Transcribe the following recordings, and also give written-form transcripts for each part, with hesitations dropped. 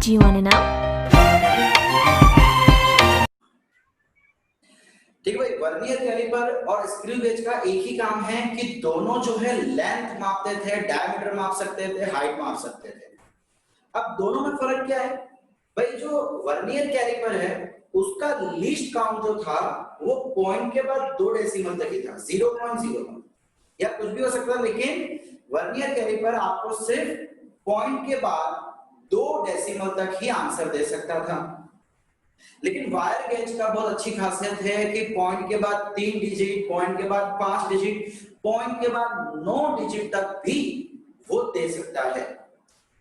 Do you want to know? ठीक है भाई, वर्नियर कैलिपर और स्क्रू गेज का एक ही काम है कि दोनों जो है लेंथ मापते थे, डायमीटर माप सकते थे, हाइट माप सकते थे। अब दोनों में फर्क क्या है भाई? जो वर्नियर कैलिपर है उसका लीस्ट काउंट जो था वो पॉइंट के बाद 2 डेसिमल तक ही था, 0.01 या कुछ भी हो सकता है, लेकिन वर्नियर कैलिपर आपको सिर्फ पॉइंट के बाद 2 डेसिमल तक ही आंसर दे सकता था। लेकिन वायर गेज का बहुत अच्छी खासियत है कि पॉइंट के बाद 3 डिजिट, पॉइंट के बाद 5 डिजिट, पॉइंट के बाद 9 डिजिट तक भी वो दे सकता है,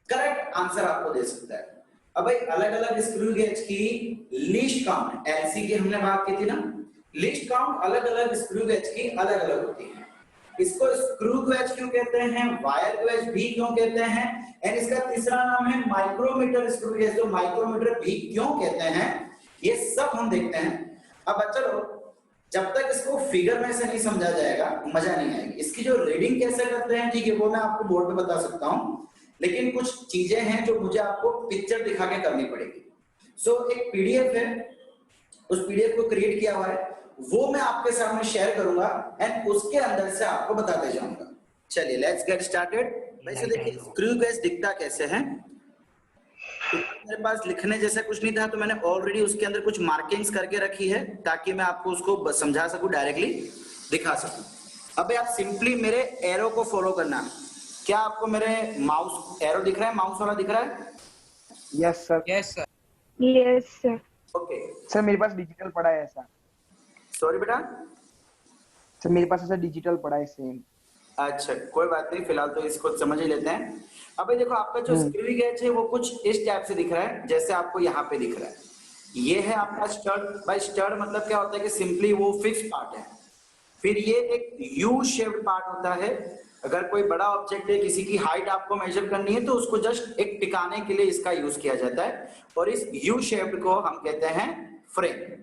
करेक्ट आंसर आपको दे सकता है। अब भाई अलग अलग स्क्रू गेज की लीस्ट काउंट, एलसी की हमने बात की थी ना, लीस्ट काउंट अलग अलग स्क्रू गेज की अलग अलग होती है। इसको स्क्रू गेज क्यों कहते हैं, वायर गेज भी क्यों कहते हैं, एंड इसका तीसरा नाम है माइक्रोमीटर स्क्रू गेज, तो माइक्रोमीटर भी क्यों कहते हैं, ये सब हम देखते हैं। अब चलो, जब तक इसको फिगर में से नहीं समझा जाएगा मजा नहीं आएगी। इसकी जो रीडिंग कैसे करते हैं, ठीक है, वो मैं आपको बोर्ड पे बता सकता हूँ, लेकिन कुछ चीजें हैं जो मुझे आपको पिक्चर दिखा के करनी पड़ेगी। सो एक पीडीएफ है, उस पीडीएफ को क्रिएट किया हुआ है, वो मैं आपके सामने शेयर करूंगा एंड उसके अंदर से आपको बताते जाऊंगा। चलिए लेट्स गेट स्टार्टेड। वैसे देखिए स्क्रू गेज दिखता कैसे है, तो मेरे पास लिखने जैसा कुछ नहीं था, तो मैंने ऑलरेडी उसके अंदर कुछ मार्किंग्स करके रखी है ताकि मैं आपको उसको समझा सकूं, डायरेक्टली दिखा सकूं। अब आप सिंपली मेरे एरो को फॉलो करना। क्या आपको मेरे माउस एरो दिख रहा है, माउस वाला दिख रहा है? Yes sir. Yes sir. Yes sir. Okay sir मेरे पास डिजिटल पड़ा है ऐसा। सॉरी बेटा, सर मेरे पास ऐसा डिजिटल पड़ा है सेम। अच्छा कोई बात नहीं, फिलहाल तो इसको समझ ही लेते हैं। अब देखो आपका जो स्क्रू गेज है वो कुछ इस टाइप से दिख रहा है, जैसे आपको यहाँ पे दिख रहा है। ये है आपका स्टड। भाई स्टड मतलब क्या होता है कि सिंपली वो फिक्स पार्ट है। फिर ये एक यू शेप्ड पार्ट होता है। अगर कोई बड़ा ऑब्जेक्ट है, किसी की हाइट आपको मेजर करनी है, तो उसको जस्ट एक टिकाने के लिए इसका यूज किया जाता है, और इस यू शेप्ड को हम कहते हैं फ्रेम।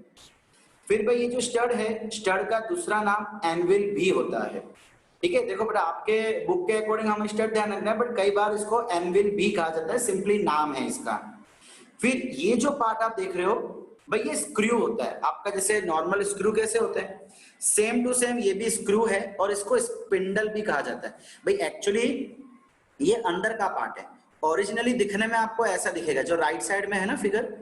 फिर भाई ये जो स्टड है, स्टड का दूसरा नाम एनविल भी होता है। ठीक है, देखो बेटा आपके बुक के अकॉर्डिंग हम स्टड ध्यान रखना है, बट कई बार इसको एनविल भी कहा जाता है, सिंपली नाम है इसका। फिर ये जो पार्ट आप देख रहे हो भाई, ये स्क्रू होता है आपका, जैसे नॉर्मल स्क्रू कैसे होते हैं, सेम टू सेम ये भी स्क्रू है, और इसको स्पिंडल भी कहा जाता है। भाई एक्चुअली ये अंदर का पार्ट है। ओरिजिनली दिखने में आपको ऐसा दिखेगा, जो राइट साइड में है ना फिगर,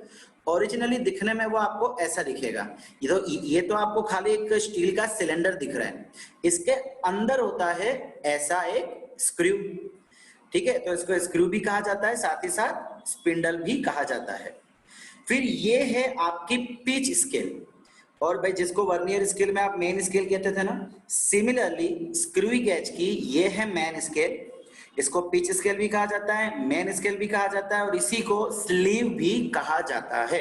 ओरिजिनली दिखने में वो आपको ऐसा दिखेगा। ये तो आपको खाली एक स्टील का सिलेंडर दिख रहा है, इसके अंदर होता है ऐसा एक स्क्रू। ठीक है, तो इसको स्क्रू भी कहा जाता है, साथ ही साथ स्पिंडल भी कहा जाता है। फिर ये है आपकी पिच स्केल, और भाई जिसको वर्नियर स्केल में आप मेन स्केल कहते थे ना, सिमिलरली स्क्रू गेज की ये है मेन स्केल। इसको पिच स्केल भी कहा जाता है, मेन स्केल भी कहा जाता है, और इसी को स्लीव भी कहा जाता है।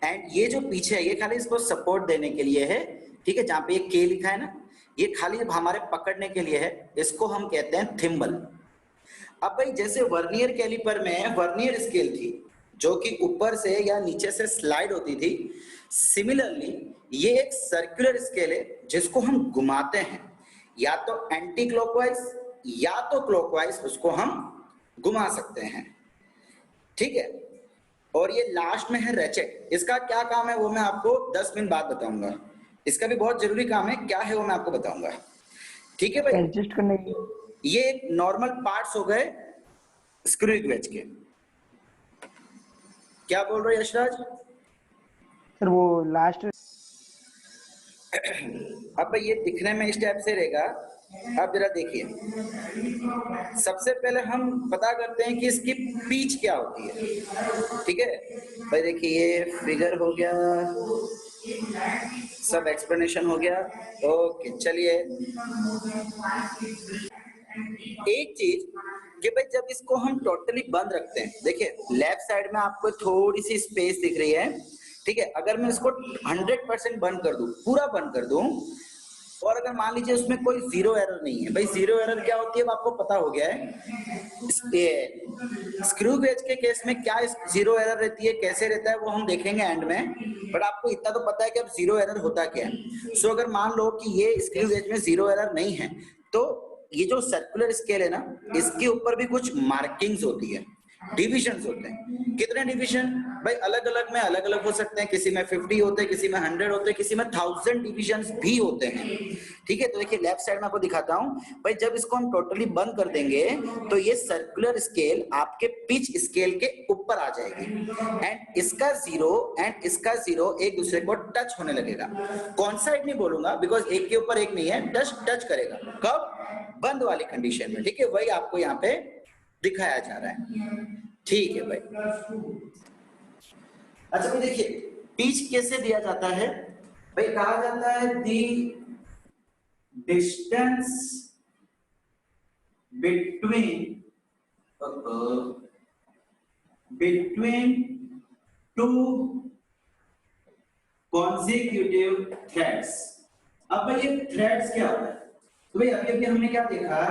एंड ये जो पीछे है, ये खाली इसको सपोर्ट देने के लिए है। ठीक है, जहां पे ये के लिखा है ना, ये खाली हमारे पकड़ने के लिए है, इसको हम कहते हैं थिम्बल। अब भाई जैसे वर्नियर कैलिपर में वर्नियर स्केल थी जो कि ऊपर से या नीचे से स्लाइड होती थी, सिमिलरली ये एक सर्कुलर स्केल है जिसको हम घुमाते हैं, या तो एंटी क्लॉकवाइज या तो क्लॉकवाइज उसको हम घुमा सकते हैं। ठीक है, और ये लास्ट में है रेचेट। इसका क्या काम है वो मैं आपको 10 मिनट बाद बताऊंगा। इसका भी बहुत जरूरी काम है, क्या है वो मैं आपको बताऊंगा। ठीक है भाई, एडजस्ट करने के ये एक नॉर्मल पार्ट्स हो गए स्क्रू गेज के। क्या बोल रहे हो यशराज? सर वो लास्ट। अब ये दिखने में इस टाइप से रहेगा। अब जरा देखिए, सबसे पहले हम पता करते हैं कि इसकी पिच क्या होती है। ठीक है भाई, देखिए ये फिगर हो गया, सब एक्सप्लेनेशन हो गया। ओके चलिए, एक चीज कि भाई जब इसको हम टोटली बंद रखते हैं, देखिए लेफ्ट साइड में आपको थोड़ी सी स्पेस दिख रही है। ठीक है, अगर मैं इसको 100% बंद कर दूं, पूरा बंद कर दूं, और अगर मान लीजिए उसमें कोई जीरो एरर नहीं है। भाई जीरो एरर क्या होती है वो आपको पता हो गया है। स्क्रू गेज के केस में क्या जीरो एरर रहती है, कैसे रहता है, वो हम देखेंगे एंड में, बट आपको इतना तो पता है कि अब जीरो एरर होता क्या है। सो अगर मान लो कि ये स्क्रू गेज में जीरो एरर नहीं है, तो ये जो सर्कुलर स्केल है ना, इसके ऊपर भी कुछ मार्किंग्स होती है। डिविजन्स होते हैं। कितने डिवीजन भाई? अलग अलग में अलग अलग हो सकते हैं, किसी में 50 होते हैं, किसी में 100 होते हैं, किसी में 1000 डिविजन्स भी होते हैं। ठीक है, तो देखिए लेफ्ट साइड में आपको दिखाता हूं भाई, जब इसको हम टोटली बंद कर देंगे तो ये सर्कुलर स्केल आपके पिच स्केल के ऊपर आ जाएगी, एंड इसका 0 एंड इसका 0 एक दूसरे को टच होने लगेगा। कौन साइड नहीं बोलूंगा, बिकॉज एक के ऊपर एक नहीं है, टच करेगा। कब? बंद वाली कंडीशन में। ठीक है, वही आपको यहाँ पे दिखाया जा रहा है। ठीक है भाई। अच्छा भाई देखिए पिच कैसे दिया जाता है भाई? कहा जाता है दी distance between two consecutive threads. अब भाई ये थ्रेड्स क्या होता है? तो भाई अभी अभी हमने क्या देखा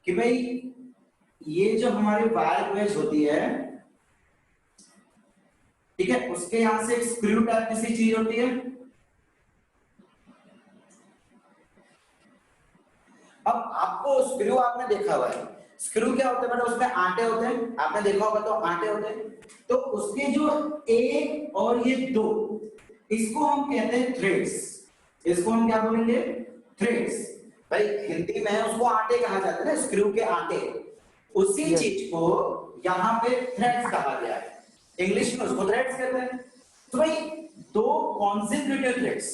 कि भाई ये जो हमारी वायर वेज होती है, ठीक है, उसके यहां से एक स्क्रू टाइप जैसी चीज होती है। अब आपको स्क्रू आपने देखा हुआ है, स्क्रू क्या होता है मतलब उसमें आटे होते हैं, आपने देखा होगा तो आटे होते हैं। तो उसके जो एक और ये दो, इसको हम कहते हैं थ्रेड्स। इसको हम क्या बोलेंगे? थ्रेड्स। भाई हिंदी में उसको आटे कहा जाता है ना, स्क्रू के आटे। उसी चीज को यहाँ पे थ्रेड्स कहा गया है, इंग्लिश में उसको थ्रेड्स कहते हैं। तो भाई दो कॉन्सेक्यूटिव थ्रेड्स,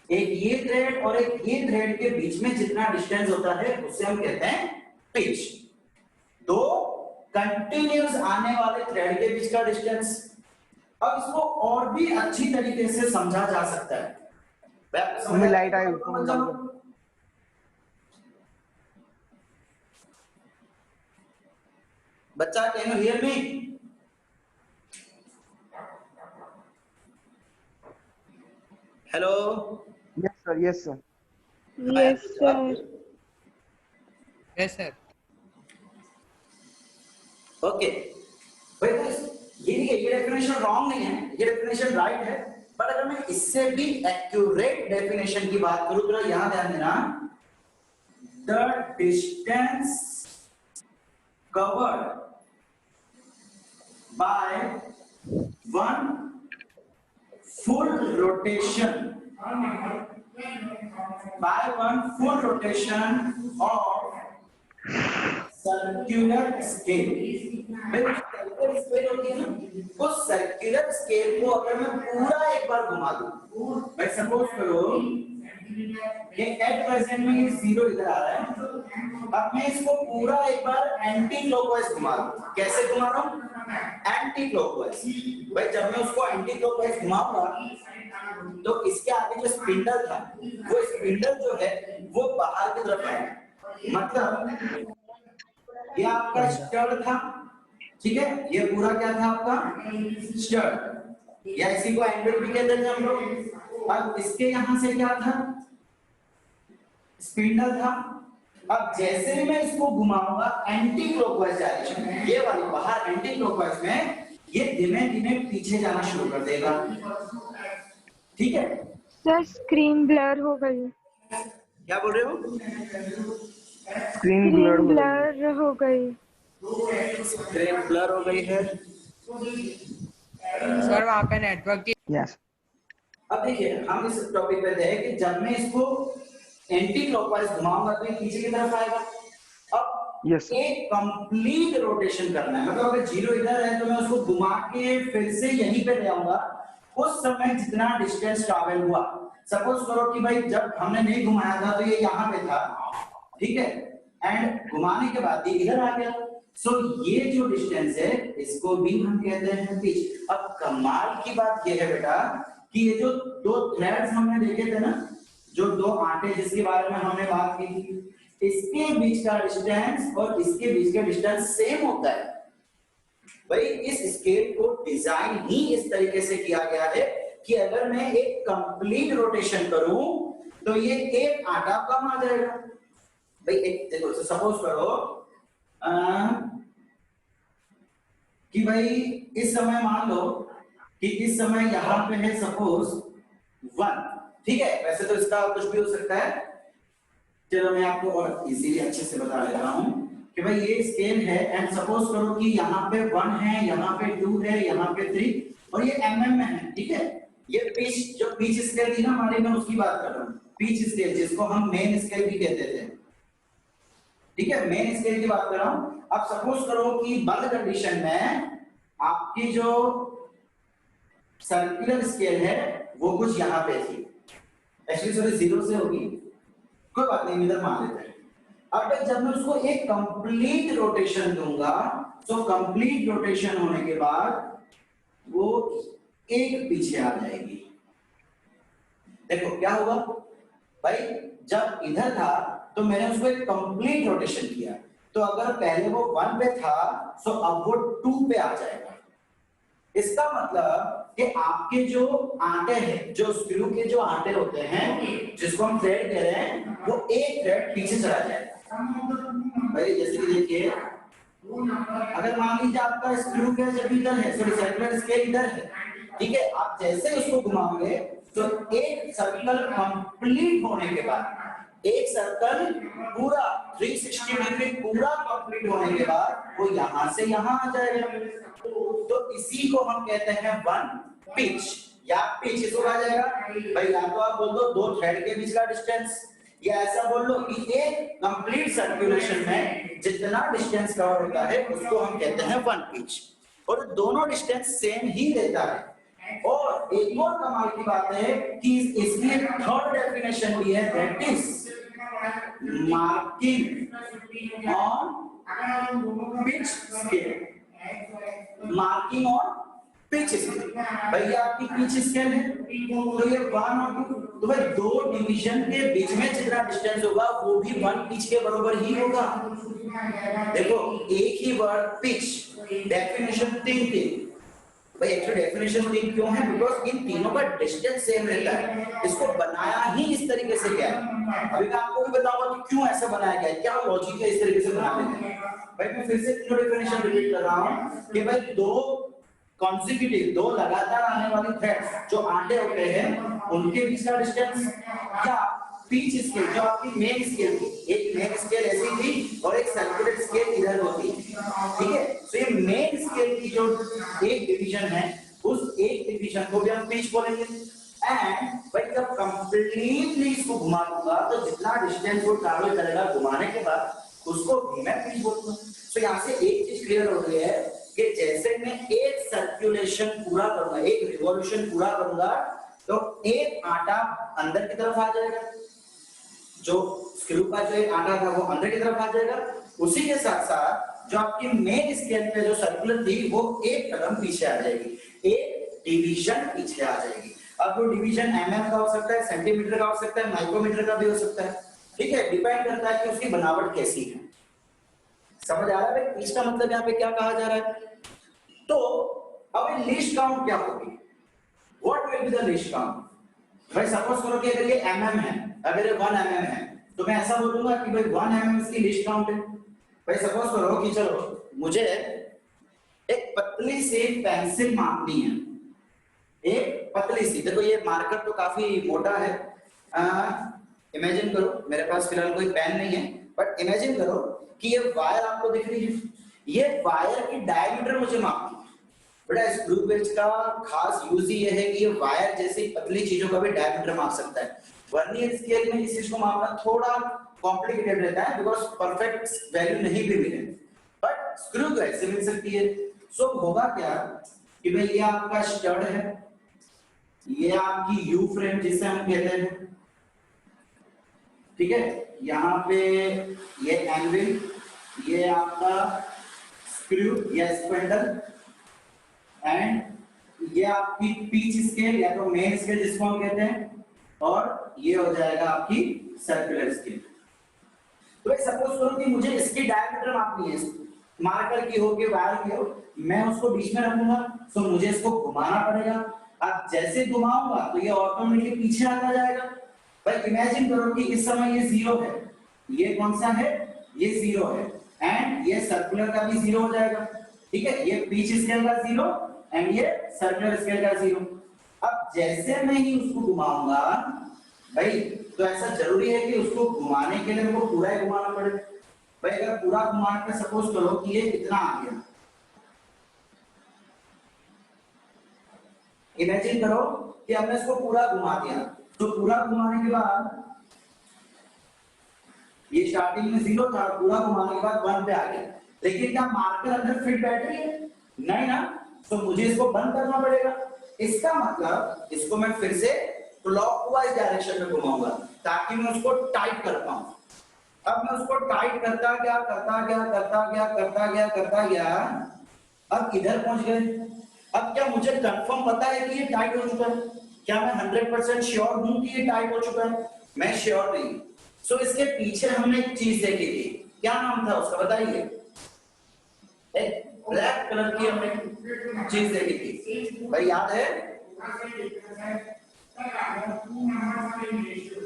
एक ये थ्रेड और एक ये थ्रेड के बीच में जितना डिस्टेंस होता है उसे हम कहते हैं पिच। दो कंटिन्यूस आने वाले थ्रेड के बीच का डिस्टेंस। अब इसको और भी अच्छी तरीके से समझा जा सकता है। हमें लाइट आई बच्चा, can you hear me? Hello? Yes sir, yes sir, Yes, sir. Yes, sir. Okay भाई, ये नहीं है, ये डेफिनेशन रॉन्ग नहीं है, ये डेफिनेशन राइट है। बट अगर मैं इससे भी एक्यूरेट डेफिनेशन की बात करूं तो यहां ध्यान देना, the distance covered by one full rotation of circular scale. Circular scale होती है ना, उस सर्कुलर स्केल को अगर मैं पूरा एक बार घुमा दूं, भाई सपोज करो ये एट प्रेजेंट में ये 0 इधर आ रहा है, अब मैं इसको पूरा एक बार एंटी क्लॉकवाइज घुमा दूं। कैसे घुमा रहा हूं? Anti clockwise. भाई जब मैं उसको एंटी क्लॉकवाइज घुमाऊंगा तो इसके आगे जो स्पिंडल था, वो स्पिंडल जो है वो बाहर की तरफ है। मतलब ये आपका स्टड था, ठीक है, ये पूरा क्या था आपका स्टड, या इसी को एंगल भी कहते हैं हम लोग। अब इसके यहां से क्या था? स्पिंडल था। अब जैसे ही मैं इसको घुमाऊंगा एंटी क्लॉकवाइज डायरेक्शन में, ये वाली बाहर एंटी क्लॉकवाइज में, ये धीमे धीमे पीछे जाना शुरू कर देगा। ठीक है सर, स्क्रीन ब्लर हो गई। क्या बोल रहे हो? स्क्रीन ब्लर हो गई। स्क्रीन ब्लर हो गई है सर वहाँ पे नेटवर्क की यस। अब देखिए हम इस टॉपिक पे थे कि जब मैं इसको एंटी क्लॉकवाइज घुमाऊंगा तो ये पीछे की तरफ आएगा। अब यस एक कंप्लीट रोटेशन करना है, मतलब अगर 0 इधर है तो मैं उसको घुमा के फिर से यहीं पे ले आऊंगा। उस समय जितना डिस्टेंस ट्रैवल हुआ, सपोज करो कि भाई जब हमने नहीं घुमाया था तो ये यहाँ पे था, ठीक है, एंड घुमाने के बाद ये इधर आ गया। सो ये जो डिस्टेंस है इसको भी हम कहते हैं पिच। अब कमाल की बात ये है बेटा कि ये जो दो थ्रेड्स हमने देखे थे ना, जो दो आटे जिसके बारे में हमने बात की थी, इसके बीच का डिस्टेंस और इसके बीच का डिस्टेंस सेम होता है। भाई इस स्केल को डिजाइन ही इस तरीके से किया गया है कि अगर मैं एक कंप्लीट रोटेशन करूं तो ये एक आटा कम आ जाएगा। भाई एक देखो, सपोज करो कि भाई इस समय मान लो कि इस समय यहां पे है सपोज 1, ठीक है, वैसे तो इसका कुछ भी हो सकता है, चलो मैं आपको और इजीली अच्छे से बता देता हूं कि भाई ये स्केल है एंड सपोज करो कि यहाँ पे 1 है, यहाँ पे 2 है, यहाँ पे 3 और ये mm में है, ठीक है। ये पिच, जो पिच स्केल थी ना हमारी, मैं उसकी बात कर रहा हूँ, पिच स्केल जिसको हम मेन स्केल भी कहते थे, ठीक है, मेन स्केल की बात कर रहा हूँ। अब सपोज करो कि बंद कंडीशन में आपकी जो सर्कुलर स्केल है वो कुछ यहाँ पे थी, एक्चुअली सॉरी 0 से होगी, कोई बात नहीं, इधर मान लेते हैं। अब जब मैं उसको एक कंप्लीट रोटेशन दूंगा, तो कंप्लीट रोटेशन होने के बाद वो एक पीछे आ जाएगी। देखो क्या होगा भाई, जब इधर था तो मैंने उसको एक कंप्लीट रोटेशन किया, तो अगर पहले वो 1 पे था तो अब वो 2 पे आ जाएगा। इसका मतलब कि आपके जो आटे हैं, जो स्क्रू के जो आटे होते हैं जिसको हम थ्रेड कह रहे हैं, वो एक थ्रेड पीछे चला जाएगा। भाई जैसे कि देखिए, अगर मान लीजिए आपका स्क्रू का जब इधर है, सॉरी सर्कुलर स्केल इधर है, ठीक है, आप जैसे उसको घुमाओगे तो एक सर्कल कंप्लीट होने के बाद, एक सर्कल पूरा 360 डिग्री पूरा कंप्लीट होने के बाद वो यहां से यहां आ जाएगा। तो इसी को हम कहते हैं वन पिच, या पिच इसको कहा जाएगा भाई, या तो आप बोल दो 2 थ्रेड के बीच का डिस्टेंस, या ऐसा बोल लो कि एक कंप्लीट सर्कुलेशन में जितना डिस्टेंस कवर होता है उसको हम कहते हैं वन पिच, और दोनों डिस्टेंस सेम ही रहता है। और एक और कमाल की बात है कि इसकी थर्ड डेफिनेशन भी है, that is marking on pitch scale, marking on pitch scale. भाई आपकी पिच स्केल है तो ये 1 और 2, तो भाई 2 डिवीजन के बीच में जितना डिस्टेंस होगा वो भी 1 पिच के बराबर ही होगा। देखो एक ही वर्ड पिच, डेफिनेशन 3 थी भाई, एक्चुअली डेफिनेशन 3 क्यों है, बिकॉज इन तीनों का डिस्टेंस सेम रहता है, इसको बनाया ही इस तरीके से गया है। अभी मैं आपको भी बताऊंगा कि क्यों ऐसा बनाया गया है, क्या लॉजिक है इस तरीके से बनाने का। भाई मैं फिर से तीनों डेफिनेशन रिपीट कर रहा हूं कि भाई 2 कॉन्सेक्यूटिव, 2 लगातार आने वाली थ्रेड्स जो आटे होते हैं उनके बीच का डिस्टेंस, क्या पिच स्केल जो आपकी मेन स्केल थी, एक मेन स्केल ऐसी थी और एक सर्कुलर स्केल इधर होती, ठीक है। तो ये मेन स्केल की जो एक डिवीजन है, उस एक डिवीजन को भी हम पिच बोलेंगे। एंड भाई जब कंप्लीटली इसको घुमा दूंगा तो जितना डिस्टेंस वो ट्रैवल करेगा घुमाने के बाद उसको भी मैं पिच बोलूंगा। तो यहाँ से एक चीज क्लियर हो गई है कि जैसे मैं एक सर्कुलेशन पूरा करूंगा, एक रिवॉल्यूशन पूरा करूंगा, तो एक आटा अंदर की तरफ आ जाएगा, जो स्क्रू का जो एक आटा था वो अंदर की तरफ आ जाएगा, उसी के साथ साथ जो आपकी मेन स्केल पे जो सर्कुलर थी वो एक कदम पीछे आ जाएगी, एक डिवीजन पीछे आ जाएगी। अब वो डिवीजन mm का हो सकता है, सेंटीमीटर का हो सकता है, माइक्रोमीटर का भी हो सकता है, ठीक है, डिपेंड करता है कि उसकी बनावट कैसी है। समझ आ रहा है इसका मतलब यहाँ पे क्या कहा जा रहा है। तो अब लीस्ट काउंट क्या होगी, what will be the least count. भाई सपोज करो कि अगर ये mm है, अगर ये 1 mm है, तो मैं ऐसा बोलूंगा कि भाई 1 mm इसकी लीस्ट काउंट है। भाई सपोज करो कि चलो मुझे एक पतली सी पेंसिल मापनी है, एक पतली सी, देखो ये मार्कर तो काफी मोटा है, इमेजिन करो, मेरे पास फिलहाल कोई पेन नहीं है, बट इमेजिन करो कि ये वायर आपको दिख रही है, ये वायर की डायमीटर मुझे मापनी है। बेटा स्क्रू पेंच का खास यूज ही ये है कि ये वायर जैसी पतली चीजों का भी डायमीटर माप सकता है। वर्नियर स्केल में इस चीज को मापना थोड़ा कॉम्प्लिकेटेड रहता है, बिकॉज परफेक्ट वैल्यू नहीं भी मिले, बट स्क्रू तो ऐसे मिल सकती है। सो होगा क्या कि भाई ये आपका स्टड है, ये आपकी यू फ्रेम जिसे हम कहते हैं, ठीक है, यहाँ पे ये एंविल, ये आपका स्क्रू या स्पेंडल, एंड ये आपकी पिच स्केल या तो मेन स्केल जिसको हम कहते हैं, और ये हो जाएगा आपकी सर्कुलर स्केल। तो भाई सपोज करो कि मुझे इसकी डायमीटर मापनी है, मार्कर की हो कि वायर की हो, मैं उसको बीच में रखूंगा, तो मुझे इसको घुमाना पड़ेगा। अब जैसे घुमाऊंगा तो ये ऑटोमेटिकली पीछे आता जाएगा। भाई इमेजिन करो कि इस समय ये 0 है, ये कौन सा है, ये 0 है, एंड ये सर्कुलर का भी 0 हो जाएगा, ठीक है, ये पिच स्केल का 0 एंड ये सर्कुलर स्केल का 0। अब जैसे मैं ही उसको घुमाऊंगा भाई, तो ऐसा जरूरी है कि उसको घुमाने के लिए वो पूरा ही घुमाना पड़े। भाई अगर पूरा घुमाने पे सपोज करो कि ये इतना आ गया, इमेजिन करो कि हमने इसको पूरा घुमा दिया, तो पूरा घुमाने के बाद ये स्टार्टिंग में 0 था, पूरा घुमाने के बाद 1 पे आ गया, लेकिन क्या मार्कर अंदर फिट बैठ रही है? नहीं ना, तो मुझे इसको बंद करना पड़ेगा। इसका मतलब इसको मैं फिर से क्लॉकवाइज डायरेक्शन में घुमाऊंगा ताकि मैं उसको टाइट कर पाऊं। अब मैं उसको टाइट करता गया, अब इधर पहुंच गए। अब क्या मुझे कंफर्म पता है कि ये टाइट हो चुका है? क्या मैं 100% श्योर हूं कि ये टाइट हो चुका है? मैं श्योर नहीं। सो इसके पीछे हमने एक चीज देखी थी, क्या नाम था उसका बताइए? एक ब्लैक कलर की हमने चीज देखी थी, भाई याद है?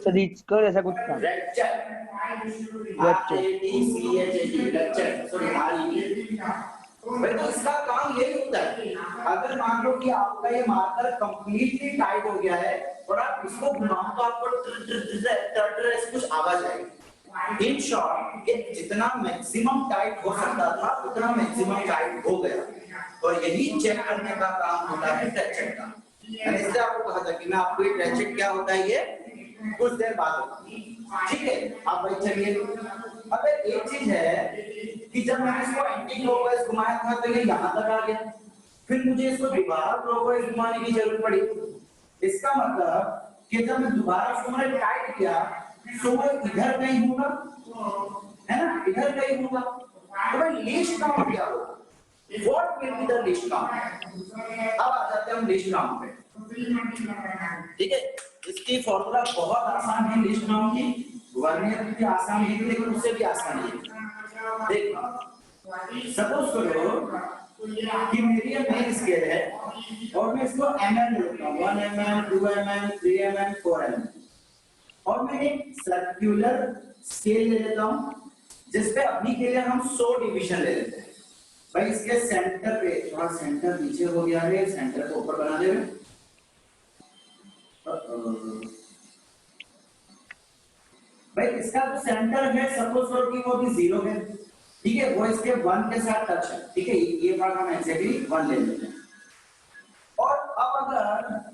सर ऐसा कुछ था। भाई तो इसका काम यही होता है, अगर मान लो कि आपका ये मार्कर कंप्लीटली टाइट हो गया है और आप इसको घुमाओ तो आपको कुछ आवाज आएगी। इन शॉर्ट ये जितना मैक्सिमम टाइट हो सकता था उतना मैक्सिमम टाइट हो गया, और यही चेक करने का काम होता है ट्रैचेट का। मैंने इससे आपको कहा था कि मैं आपको ये ट्रैचेट क्या होता है ये कुछ देर बाद होगा, ठीक है? आप भाई चलिए, अब एक चीज है कि जब मैंने इसको एंटी क्लॉकवाइज घुमाया था तो ये यहाँ तक आ गया, फिर मुझे इसको दोबारा क्लॉकवाइज घुमाने की जरूरत पड़ी। इसका मतलब कि जब मैं दोबारा इसको मैंने टाइट किया तो वो इधर कहीं होगा, है ना, इधर कहीं होगा, तो भाई लीस्ट काउंट क्या होगा? What will be the least count? अब आ जाते हैं हम लीस्ट काउंट पे, ठीक है? इसकी फॉर्मूला बहुत आसान है लीस्ट काउंट की, वर्नियर भी आसान है लेकिन उससे भी आसान है। देखो सपोज करो कि मेरी मेन स्केल है और मैं इसको mm लेता हूं, 1 mm, 2 mm, 3 mm, 4 mm, और मैं एक सर्कुलर स्केल ले लेता हूं जिसपे अभी के लिए हम 100 डिवीजन ले लेते हैं। भाई इसके सेंटर पे थोड़ा सेंटर नीचे हो गया है, सेंटर को ऊपर बना दे। भाई इसका जो सेंटर है सपोज करो कि वो भी 0 है, ठीक है, वो इसके 1 के साथ टच है, ठीक है, ये भाग हम एग्जैक्टली 1 ले लेते हैं। और अब अगर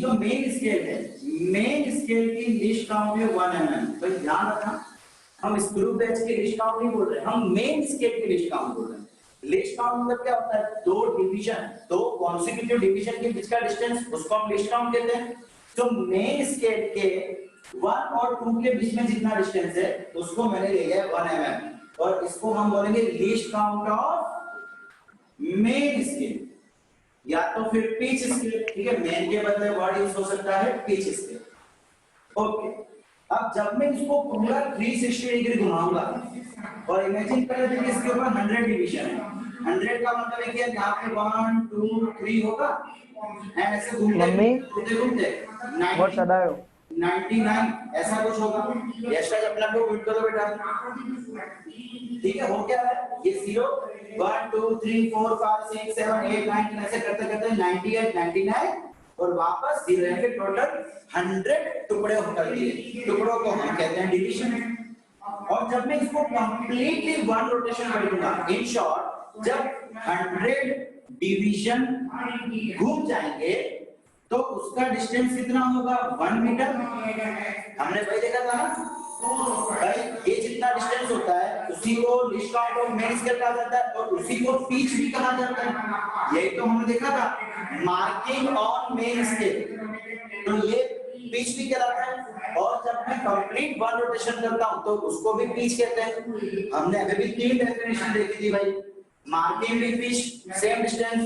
जो मेन स्केल है, मेन स्केल की लिस्ट काउंट है 1 mm, तो ध्यान रखना हम स्क्रू बैच की लिस्ट काउंट नहीं बोल रहे, हम मेन स्केल की लिस्ट काउंट बोल रहे हैं। लिस्ट काउंट मतलब क्या होता है? 2 डिवीजन, 2 कॉन्सेक्यूटिव डिवीजन के बीच का डिस्टेंस, उसको हम लिस्ट काउंट कहते हैं। तो मेन स्केल के 1 और 2 के बीच में जितना डिस्टेंस है उसको मैंने ले लिया 1 mm, और इसको हम बोलेंगे list count of main scale, या तो फिर पिच स्केल, ठीक है, मेन के बदले वर्ड यूज हो सकता है पिच स्केल। ओके, अब जब मैं इसको पूरा 360 डिग्री घुमाऊंगा और इमेजिन करें कि इसके ऊपर 100 डिवीजन है, 100 का मतलब है कि यहाँ पे 1 2 3 होगा, ऐसे घूमते 99 ऐसा कुछ होगा। यशराज अपना को म्यूट करो बेटा, ठीक है? हो क्या है ये 0 1 2 3 4 5 6 7 8 9 ऐसे करते करते 98 99 और वापस 0 के टोटल 100 टुकड़े कर दिए। टुकड़ों को हम कहते हैं डिवीजन। और जब मैं इसको कंप्लीटली 1 रोटेशन कर दूंगा, इन शॉर्ट जब 100 डिवीजन घूम जाएंगे तो उसका डिस्टेंस कितना होगा? 1 मीटर। हमने भाई देखा था ना भाई, ये जितना डिस्टेंस होता है उसी को list count of main scale कहा जाता है और उसी को पिच भी कहा जाता है। यही तो हमने देखा था मार्किंग ऑन मेन स्केल, तो ये पिच भी कहलाता है। और जब मैं कंप्लीट 1 रोटेशन करता हूं तो उसको भी पिच कहते हैं। हमने अभी भी 3 डेफिनेशन देखी थी भाई, मार्किंग भी पिच, सेम डिस्टेंस,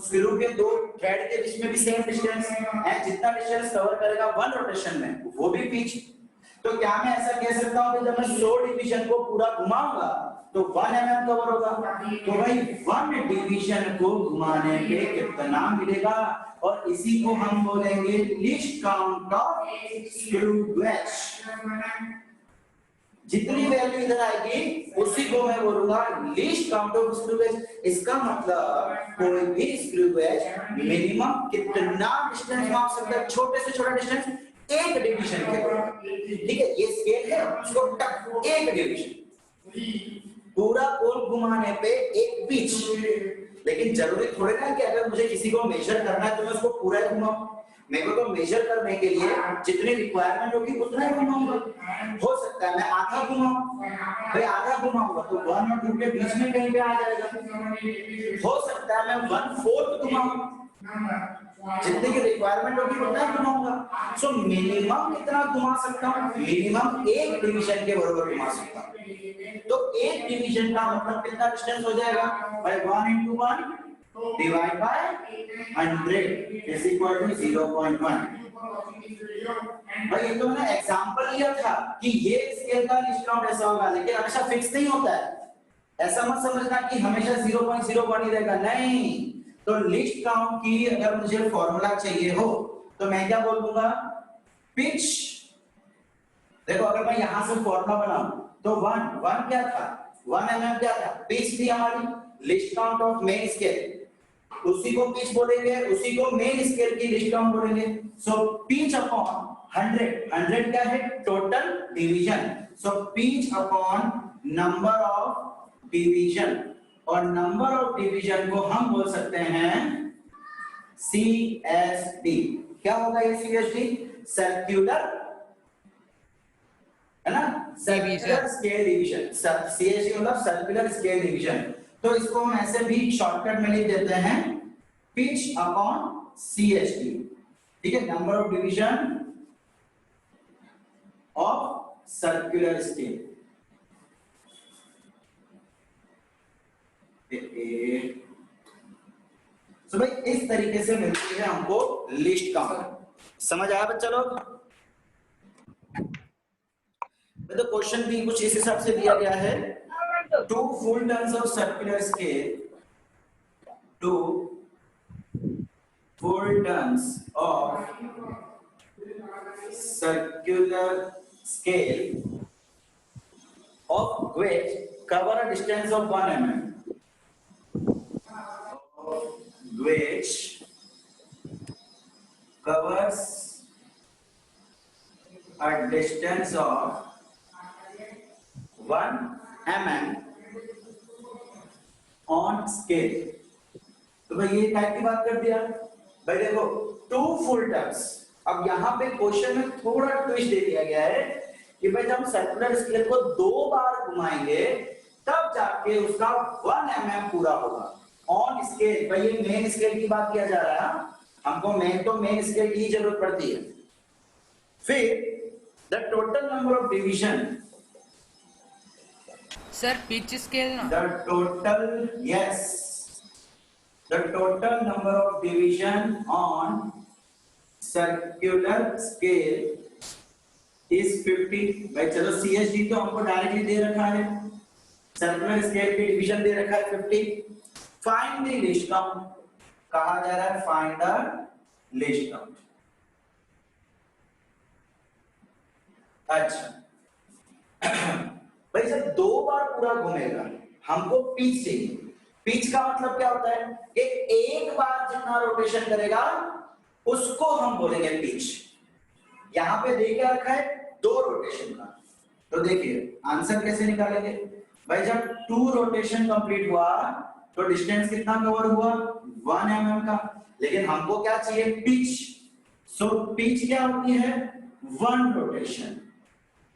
स्क्रू के 2 थ्रेड के बीच में भी सेम डिस्टेंस है, जितना डिस्टेंस कवर करेगा 1 रोटेशन में वो भी पिच। तो क्या मैं ऐसा कह सकता हूं कि जब मैं 100 डिवीजन को पूरा घुमाऊंगा तो 1 mm कवर होगा? तो भाई 1 डिवीजन को घुमाने पे कितना मिलेगा? और इसी को हम बोलेंगे list count of screw batch. जितनी वैल्यू इधर आएगी उसी को मैं बोलूंगा list count of screw batch. इसका मतलब कोई भी स्क्रू बैच मिनिमम कितना डिस्टेंस माप सकता है? छोटे से छोटा डिस्टेंस एक डिवीजन के बराबर। ठीक है, ये स्केल है, उसको टक एक डिवीजन, पूरा गोल घुमाने पे एक पिच। लेकिन जरूरी थोड़ी ना कि अगर मुझे किसी को मेजर करना है तो मैं उसको पूरा ही घुमाऊं। मेरे को तो मेजर करने के लिए जितनी रिक्वायरमेंट होगी उतना ही घुमाऊंगा। हो सकता है मैं आधा घुमाऊं, भाई आधा घुमाऊंगा तो 1 और 2 के बीच में कहीं पे आ जाएगा। हो सकता है मैं 1/4 घुमाऊं, जितने की रिक्वायरमेंट होगी उतना ही घुमाऊंगा। सो मिनिमम कितना घुमा सकता हूँ? मिनिमम एक डिवीजन के बराबर घुमा सकता हूँ। तो एक डिवीजन का मतलब कितना डिस्टेंस हो जाएगा? भाई 1 into 1 divide by 100 is equal to 0.1। भाई ये तो मैंने एग्जांपल लिया था कि ये स्केल का लिस्ट काउंट ऐसा होगा, लेकिन हमेशा फिक्स नहीं होता है। ऐसा मत समझना कि हमेशा 0.01 ही रहेगा, नहीं। तो लिस्ट काउंट की अगर मुझे फॉर्मूला चाहिए हो तो मैं क्या बोल दूंगा? पिच। देखो अगर मैं यहां से फॉर्मूला बनाऊं तो 1 क्या था? 1 mm क्या था? पिच थी हमारी list count of main scale. उसी को पिच बोलेंगे, उसी को मेन स्केल की लिस्ट काउंट बोलेंगे। सो पिच अपॉन 100 क्या है? Total division. So pitch upon number of division, और नंबर ऑफ डिवीजन को हम बोल सकते हैं CSD। क्या होगा ये CSD? सर्कुलर, है ना, सर्कुलर स्केल डिवीजन। CSD मतलब सर्कुलर स्केल डिवीजन। तो इसको हम ऐसे भी शॉर्टकट में लिख देते हैं पिच अपॉन CSD। ठीक है, number of division of circular scale. तो भाई इस तरीके से मिलती है हमको लिस्ट काउंट। समझ आया बच्चा लोग? तो क्वेश्चन भी कुछ इस हिसाब से दिया गया है। 2 full turns of circular scale, 2 full turns of circular scale of which cover a distance of 1 mm, which covers a distance of 1 mm on scale। तो भाई ये टाइप की बात कर दिया। भाई देखो 2 full turns, अब यहाँ पे क्वेश्चन में थोड़ा ट्विस्ट दे दिया गया है कि भाई जब हम सर्कुलर स्केल को 2 बार घुमाएंगे तब जाके उसका 1 mm पूरा होगा ऑन स्केल। भाई ये मेन स्केल की बात किया जा रहा है, हमको मेन स्केल की जरूरत पड़ती है। फिर the total number of division, sir pitch scale ना, the total, yes, the total number of division on circular scale is 50। भाई चलो CSD तो हमको डायरेक्टली दे रखा है, सर्कुलर स्केल की डिवीजन दे रखा है 50। फाइंड द लिस्ट काउंट कहा जा रहा है, फाइंड द लिस्ट काउंट। अच्छा भाई जब 2 बार पूरा घूमेगा हमको पिच चाहिए। पिच का मतलब क्या होता है कि एक बार जितना रोटेशन करेगा उसको हम बोलेंगे पिच। यहां पे दे क्या रखा है? 2 रोटेशन का। तो देखिए आंसर कैसे निकालेंगे? भाई जब 2 रोटेशन कंप्लीट हुआ तो डिस्टेंस कितना कवर हुआ? 1 mm का। लेकिन हमको क्या चाहिए? पिच। सो पिच क्या होती है? 1 रोटेशन।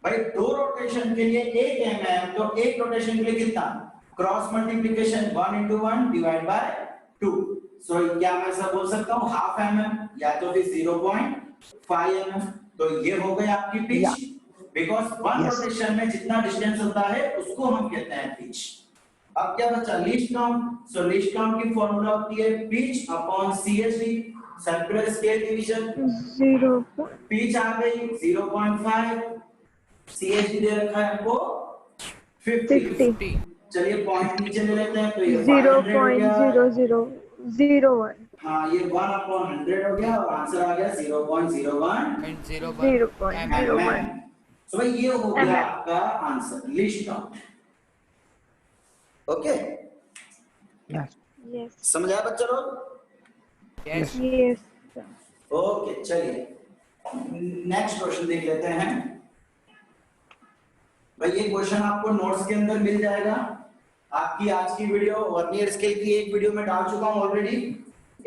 भाई 2 रोटेशन के लिए 1 mm, तो 1 रोटेशन के लिए कितना? Cross multiplication 1 into 1 divide bye 2। सो क्या मैं ऐसा बोल सकता हूँ हाफ mm या तो फिर 0.5 mm। तो ये हो गई आपकी पिच, बिकॉज 1 रोटेशन में जितना डिस्टेंस होता है उसको हम कहते हैं पिच। अब क्या बचा? Least count. So least count की फॉर्मूला होती है pitch upon CSD, circular scale division. 0. Pitch आ गई 0.5, CSD दे रखा है हमको 50। चलिए पॉइंट नीचे ले लेते हैं, तो ये 0.0001। हाँ ये 1/100 हो गया और आंसर आ गया 0.01। 0.01। तो भाई ये हो गया आपका answer, list count. Okay, Yes. समझ आया बच्चा लोग? Yes Yes. ओके चलिए नेक्स्ट क्वेश्चन देख लेते हैं भाई। ये क्वेश्चन आपको नोट्स के अंदर मिल जाएगा। आपकी आज की वीडियो वर्नियर स्केल की एक वीडियो में डाल चुका हूं ऑलरेडी,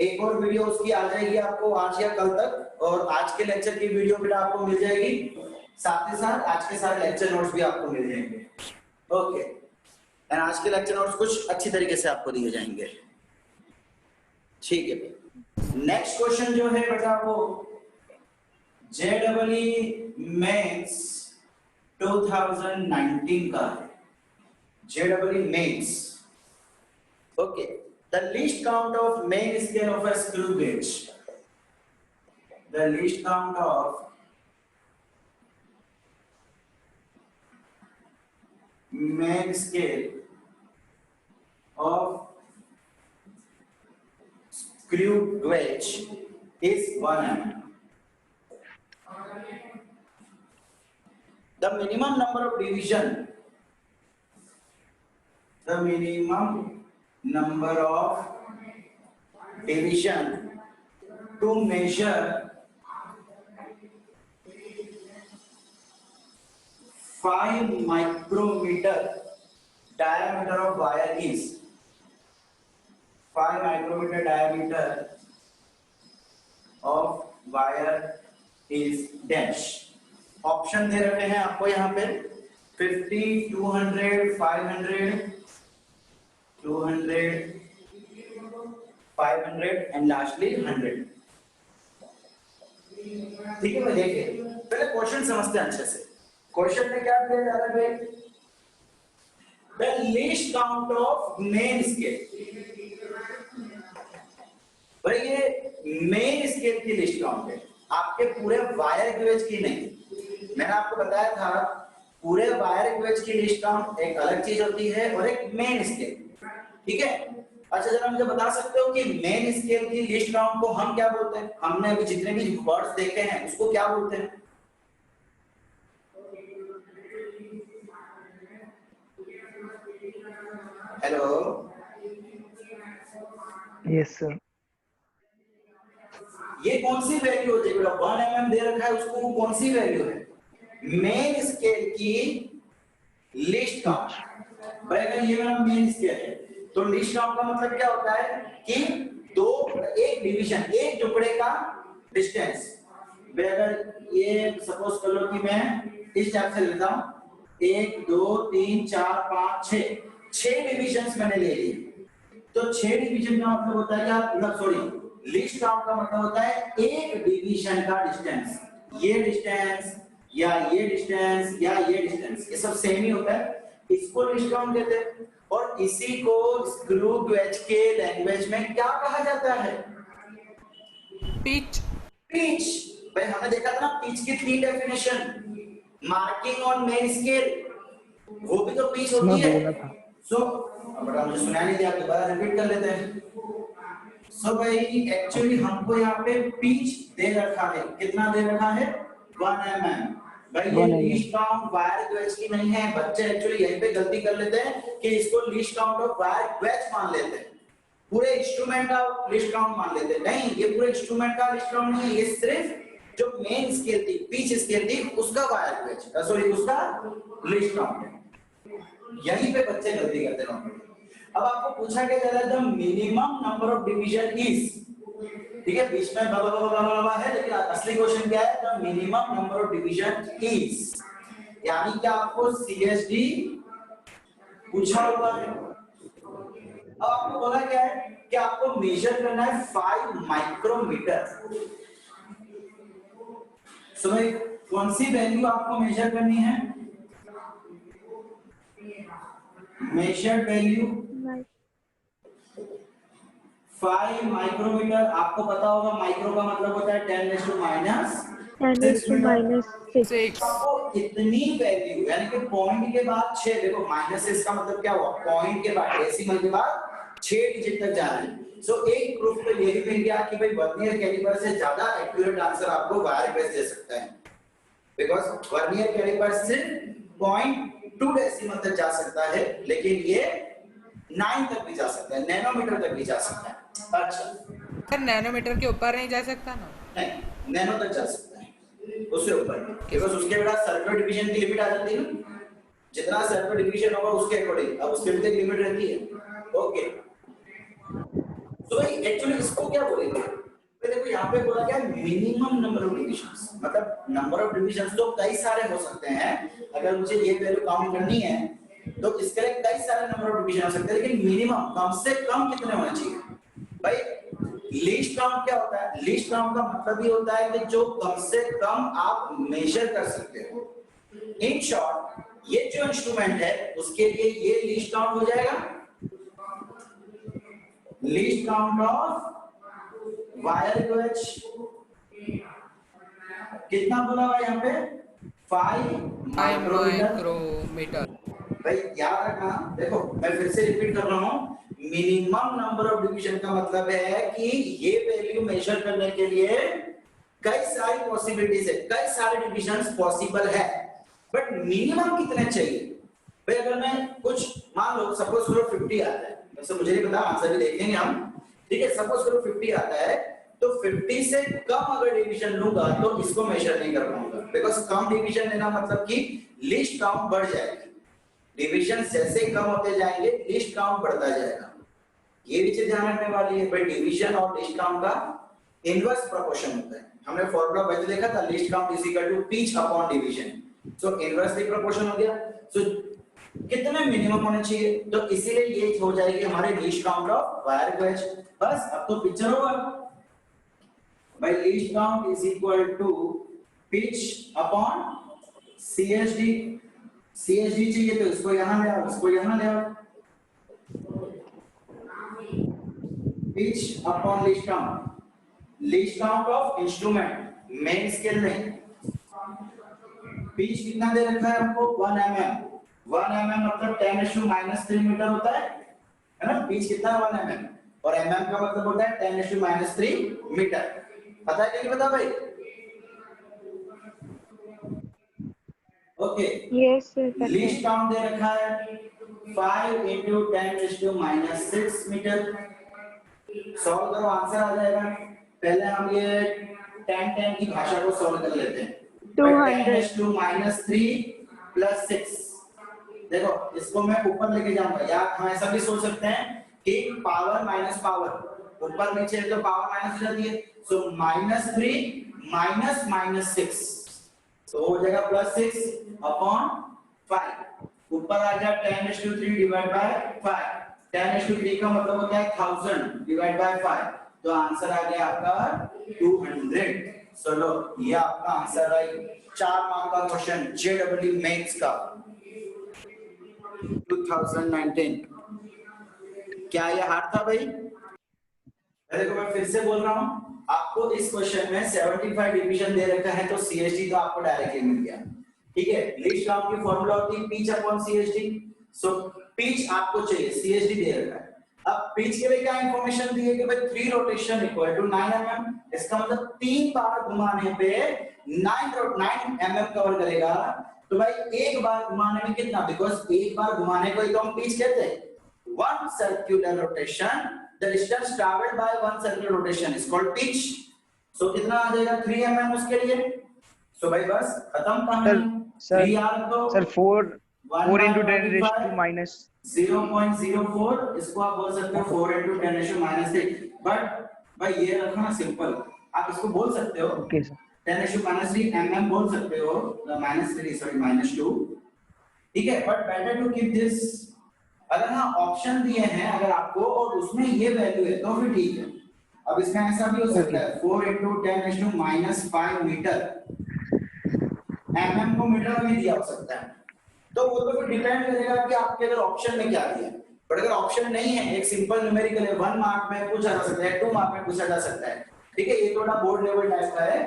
एक और वीडियो उसकी आ जाएगी आपको आज या कल तक, और आज के लेक्चर की वीडियो भी आपको मिल जाएगी, साथ ही साथ आज के सारे लेक्चर नोट्स भी आपको मिल जाएंगे। ओके, एंड आज के लेक्चर नोट्स कुछ अच्छी तरीके से आपको दिए जाएंगे, ठीक है। नेक्स्ट क्वेश्चन जो है बेटा वो JEE मेंस 2019 का है। JEE mains, okay. The least count of main scale of a screw gauge. The least count of main scale of screw gauge is 1 mm. The minimum number of division. The minimum number of division to measure 5 micrometer diameter of wire is 5 micrometer diameter of wire is dash. Option दे रखे हैं आपको यहाँ पे 50, 200, 500, 200, 500 and lastly 100। ठीक है भाई, देखिए पहले क्वेश्चन समझते हैं अच्छे से। क्वेश्चन में क्या दिया जा रहा है? The least count of main scale. भाई ये मेन स्केल की लिस्ट काउंट है, आपके पूरे वायर गेज की नहीं। मैंने आपको बताया था पूरे वायर गेज की लिस्ट काउंट एक अलग चीज होती है और एक मेन स्केल, ठीक है। अच्छा, जरा मुझे बता सकते हो कि मेन स्केल की लिस्ट काउंट को हम क्या बोलते हैं? हमने अभी जितने भी वर्ड्स देखे हैं उसको क्या बोलते हैं? Hello, yes sir. ये कौन सी वैल्यू होती है बेटा? 1 mm दे रखा है, उसको वो कौन सी वैल्यू है? मेन स्केल की लिस्ट काउंट। भाई अगर ये मेरा मेन स्केल है तो लिस्ट काउंट का मतलब क्या होता है कि एक डिवीजन, एक टुकड़े का डिस्टेंस। अगर ये सपोज कर लो कि मैं इस टाइप से लेता हूं, 1 2 3 4 5 6 डिविजन्स मैंने ले लिए, तो 6 डिवीजन का मतलब होता है क्या? मतलब सॉरी, लिस्ट काउंट का मतलब होता है एक डिवीजन का डिस्टेंस। ये डिस्टेंस या ये डिस्टेंस या ये डिस्टेंस, ये सब सेम ही होता है, इसको लिस्ट काउंट कहते हैं। और इसी को स्क्रू गेज के लैंग्वेज में क्या कहा जाता है? पिच। पिच। भाई हमने देखा था ना पिच की 3 definition, marking on main scale, वो भी तो पिच होती है। सो बड़ा मुझे सुना नहीं दिया, दोबारा रिपीट कर लेते हैं। सो भाई एक्चुअली हमको यहाँ पे पिच दे रखा है, कितना दे रखा है? 1 mm। भाई ये लीस्ट काउंट वायर गेज की नहीं है। बच्चे एक्चुअली यहीं पे गलती कर लेते हैं कि इसको least count of wire gauge मान लेते हैं, पूरे इंस्ट्रूमेंट का लिस्ट काउंट मान लेते हैं। नहीं, ये पूरे इंस्ट्रूमेंट का लिस्ट काउंट नहीं है, ये सिर्फ जो मेन स्केल थी, पिच स्केल थी, उसका वायर गेज, सॉरी उसका लिस्ट काउंट है। यहीं पे बच्चे गलती करते हैं। अब आपको पूछा गया जा रहा है the minimum number of division is, ठीक है, बीच में बाबा है, लेकिन असली क्वेश्चन क्या है? The minimum number of division is, यानी कि आपको CSD पूछा हुआ है। अब आपको बोला क्या है कि आपको मेजर करना है 5 माइक्रोमीटर। सो भाई कौन सी वैल्यू आपको मेजर करनी है? Measure value 5 micrometre. आपको पता होगा माइक्रो का मतलब होता है 10⁻⁶। आपको इतनी वैल्यू, यानी कि पॉइंट के बाद 6, देखो -6 का मतलब क्या हुआ? पॉइंट के बाद, डेसिमल के बाद 6 डिजिट तक जाना है। सो एक प्रूफ तो ये भी मिल गया कि भाई वर्नियर कैलिपर से ज्यादा एक्यूरेट आंसर आपको वायर गेज दे सकता है, बिकॉज़ वर्नियर कैलिपर सिर्फ 0.2 डेसिमल तक जा सकता है, लेकिन ये 9 तक भी जा सकता है, नैनोमीटर तक भी जा सकता है। अच्छा, सर नैनोमीटर के ऊपर नहीं जा सकता ना? नहीं, नैनो तक जा सकता है। उससे ऊपर, बिकॉज उसके बाद सर्कुलर डिवीजन की लिमिट आ जाती है ना, जितना सर्कुलर डिवीजन होगा उसके अकॉर्डिंग, अब उसके भी लिमिट रहती है। ओके, तो भाई एक्चुअली इसको क्या बोलेंगे, तो देखो यहाँ पे बोला गया मिनिमम नंबर ऑफ डिविजन्स, मतलब नंबर ऑफ डिविजन्स तो कई सारे हो सकते हैं, अगर मुझे ये वैल्यू काउंट करनी है तो इसके लिए कई सारे नंबर ऑफ डिवीजन हो सकते हैं, लेकिन मिनिमम कम से कम कितने होने चाहिए भाई। लीस्ट काउंट क्या होता है, लीस्ट काउंट का मतलब ये होता है कि जो कम से कम आप मेजर कर सकते हो। इन शॉर्ट ये जो इंस्ट्रूमेंट है उसके लिए ये लीस्ट काउंट हो जाएगा, लीस्ट काउंट ऑफ वायर गज, कितना बोला हुआ यहाँ पे 5 माइक्रोमीटर। भाई याद रखना, देखो मैं फिर से रिपीट कर रहा हूँ, मिनिमम नंबर ऑफ डिवीजन का मतलब है कि ये वैल्यू मेजर करने के लिए कई सारी पॉसिबिलिटीज है, कई सारे डिविजन्स पॉसिबल है, बट मिनिमम कितने चाहिए भाई। अगर मैं कुछ मान लो सपोज करो 50 आता है, वैसे मुझे नहीं पता, आंसर भी देखेंगे हम, ठीक है, सपोज करो 50 आता है, तो 50 से कम अगर डिवीजन लूंगा तो इसको मेजर नहीं कर पाऊंगा, बिकॉज कम डिवीजन लेना मतलब कि लिस्ट काउंट बढ़ जाएगी, डिवीजन जैसे कम होते जाएंगे लिस्ट काउंट बढ़ता जाएगा। ये भी चीज ध्यान रखने वाली है भाई, डिवीजन और लिस्ट काउंट का इनवर्स प्रोपोर्शन होता है, हमने फॉर्मूला पहले देखा था, least count is equal to pitch upon division, so inversely proportion हो गया। सो कितने मिनिमम होने चाहिए, तो इसीलिए ये हो जाएगी हमारे लिस्ट काउंट ऑफ वायर गज। बस अब तो पिक्चर होगा भाई, least count is equal to pitch upon CSD, CSD चाहिए तो इसको यहां ले आओ, इसको यहां ले आओ, pitch upon list count of instrument, main scale नहीं। पिच कितना दे रखा है हमको 1 mm, 1 mm मतलब 10⁻³ मीटर होता है ना, पिच कितना 1 mm, और mm का मतलब होता है 10⁻³ मीटर, पता है कि नहीं पता भाई। Okay, yes sir, least count दे रखा है 5 × 10⁻⁶ मीटर, सॉल्व करो आंसर आ जाएगा। पहले हम ये 10 की भाषा को सॉल्व कर लेते हैं, 10⁻³ + 6, देखो इसको मैं ऊपर लेके जाऊंगा, या हम ऐसा भी सोच सकते हैं कि पावर माइनस पावर, ऊपर नीचे तो पावर माइनस हो जाती है, सो -3 - -6, तो हो जाएगा +6 अपॉन 5, ऊपर आ गया 10⁻³ डिवाइड बाय 5, 10⁻³ का मतलब होता है 1000 डिवाइड बाय 5, तो आंसर आ गया आपका 200। चलो ये आपका आंसर है 4 मार्क का क्वेश्चन JEE मेंस का 2019। क्या ये हार्ड था भाई? देखो मैं फिर से बोल रहा हूं, आपको इस क्वेश्चन में 75 डिवीजन दे रखा है, तो CSD तो आपको डायरेक्टली मिल गया, ठीक है। लिस्ट काउंट की फॉर्मूला होती है pitch upon CSD, so pitch आपको चाहिए, CSD दे रखा है। अब पिच के लिए क्या इंफॉर्मेशन दी है कि भाई 3 रोटेशन इक्वल टू 9 mm, इसका मतलब 3 बार घुमाने पे 9 mm कवर करेगा, तो भाई एक बार घुमाने में कितना, बिकॉज एक बार घुमाने को ही तो हम पिच कहते हैं। One circular rotation, the distance traveled by one circular rotation is called pitch, so कितना आ जाएगा 3 mm उसके लिए, so भाई बस खत्म कहानी। सर 3 r तो सर 4 × 10⁻⁴, इसको आप बोल सकते हो 4 × 10⁻⁻3, बट भाई ये रखना सिंपल, आप इसको बोल सकते हो ओके सर 10⁻³ mm बोल सकते हो, -2, ठीक है, but better to keep this. अगर हाँ ऑप्शन दिए हैं अगर आपको और उसमें ये वैल्यू है तो फिर ठीक है। अब इसमें ऐसा भी हो सकता है 4 × 10⁻⁻5 मीटर, mm को मीटर में दिया हो सकता है, तो वो तो फिर डिपेंड करेगा कि आपके अगर ऑप्शन में क्या दिया है। बट अगर ऑप्शन नहीं है, एक सिंपल न्यूमेरिकल है, 1 मार्क में पूछा जा सकता है, 2 मार्क में पूछा जा सकता है, ठीक है, ये थोड़ा बोर्ड लेवल टाइप का है,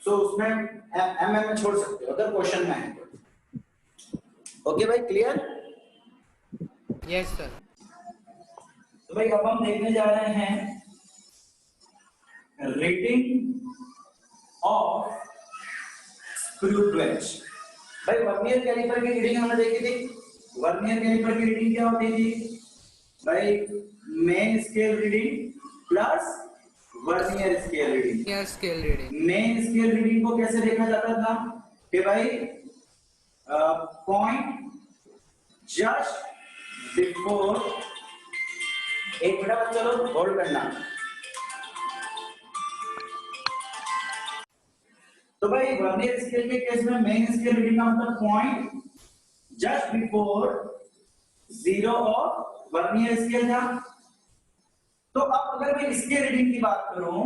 सो उसमें mm में छोड़ सकते हो अगर क्वेश्चन में है। ओके भाई, क्लियर? Yes sir. तो भाई अब हम देखने जा रहे हैं रेटिंग ऑफ स्क्रू थ्रेड्स। भाई वर्नियर कैलिपर की रीडिंग हमने देखी थी, वर्नियर कैलिपर की रीडिंग क्या होती थी भाई, main scale reading plus vernier scale reading. Vernier scale reading. Main scale reading को कैसे देखा जाता था कि भाई पॉइंट जस्ट बिफोर, एक मिनट चलो होल्ड करना। तो भाई वर्नियर स्केल के केस में मेन स्केल रीडिंग का मतलब point just before zero of vernier scale था। तो अब अगर मैं इसके रीडिंग की बात करूं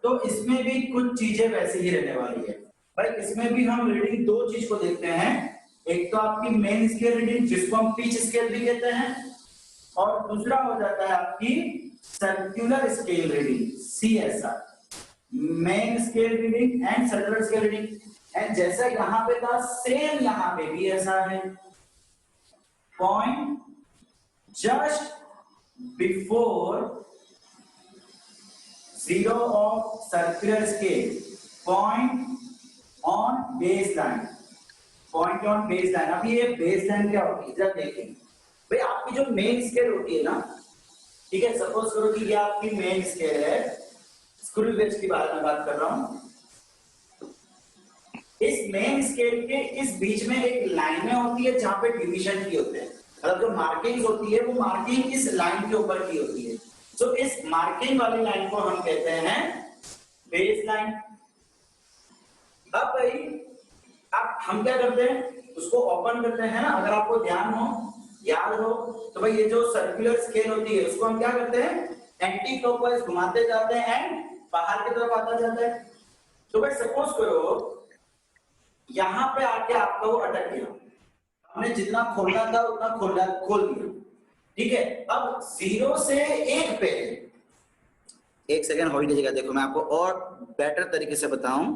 तो इसमें भी कुछ चीजें वैसी ही रहने वाली है भाई। इसमें भी हम रीडिंग दो चीज को देखते हैं, एक तो आपकी मेन स्केल रीडिंग जिसको हम पिच स्केल भी कहते हैं, और दूसरा हो जाता है आपकी circular scale reading CSR, main scale reading and circular scale reading. And जैसा यहां पे था सेम यहां पे भी ऐसा है, point just before zero of circular scale, point on base line, point on base line. अब ये बेस लाइन क्या होती है जरा देखें भाई। आपकी जो मेन स्केल होती है ना, ठीक है, सपोज करो कि ये आपकी मेन स्केल है, स्क्रू गेज की बात कर रहा हूं। इस मेन स्केल के इस बीच में एक लाइनें होती है जहां पे डिवीजन की होते हैं, मतलब जो मार्किंग होती है वो मार्किंग इस लाइन के ऊपर की होती है। तो इस मार्किंग वाली लाइन को हम कहते हैं बेस लाइन। अब भाई अब हम क्या करते हैं, उसको ओपन करते हैं ना। अगर आपको ध्यान हो, याद हो तो भाई ये जो सर्कुलर स्केल होती है उसको हम क्या करते हैं, एंटी क्लॉकवाइज घुमाते जाते हैं एंड बाहर की तरफ आता जाता है। तो भाई सपोज करो यहां पे आके आपका वो अटक गया, हमने जितना खोलना था उतना खोल दिया, ठीक है। अब 0 से 1 पे, एक सेकेंड होल्ड कीजिएगा, देखो मैं आपको और बेटर तरीके से बताऊं।